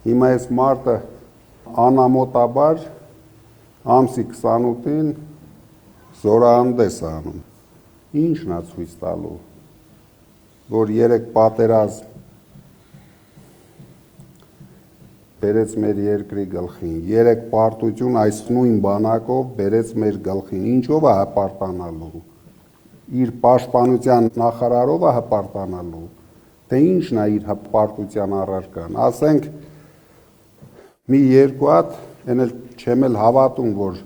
Հիմա այս մարտը անամոտաբար ամսի 28-ին զորահանդես է անում։ Ինչն է ցույց տալու, որ 3 պատերազմ բերեց մեր երկրի գլխին, 3 պարտություն այս նույն բանակով բերեց մեր գլխին, ինչով է հպարտանալու, իր պաշտպանության նախարարով է հպարտանալու, թե ինչն է իր հպարտության առարկան, ասենք մի 2 հատ, են էլ չեմ էլ հավատում, որ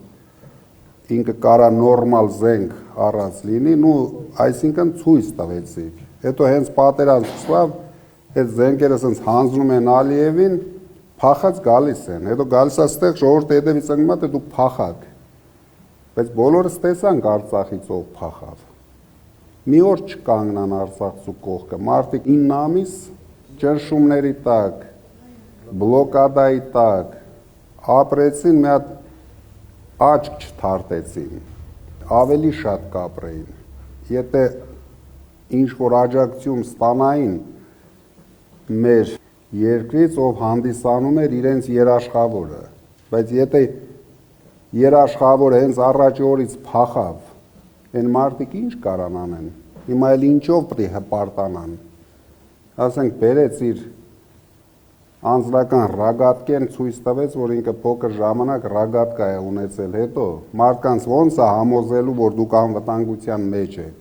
ինքը կարա նորմալ զենք առած լինի, ու այսինքն ցույց տվեցիք, հետո հենց պատերազմ սկսավ, այդ զենքերը սենց հանձնում են Ալիևին, փախած գալիս են, հետո գալիս է ստեղ ժողովուրդը հետևից ընկնում է, թե դու փախակ, բայց բոլորս տեսանք Արցախից ով փախավ, մի օր չկանգնան Արցախցու կողքը, մարդիկ 9 ամիս ճնշումների տակ, բլոկադայի տակ, ապրեցին, մի հատ աչք չթարթեցին, ավելի շատ կապրեին, եթե ինչ-որ աջակցություն ստանային մեր երկրից, ով հանդիսանում էր իրենց երաշխավորը, բայց եթե երաշխավորը հենց առաջի օրից փախավ, այն մարդիկ ինչ կարան անեն, հիմա էլ ինչով պետք է հպարտանան, ասենք բերեց իր անձնական ռագատկեն ցույց տվեց, որ ինքը փոքր ժամանակ ռագատկա է ունեցել հետո, մարդկանց ոնց է համոզելու, որ դուք անվտանգության մեջ եք,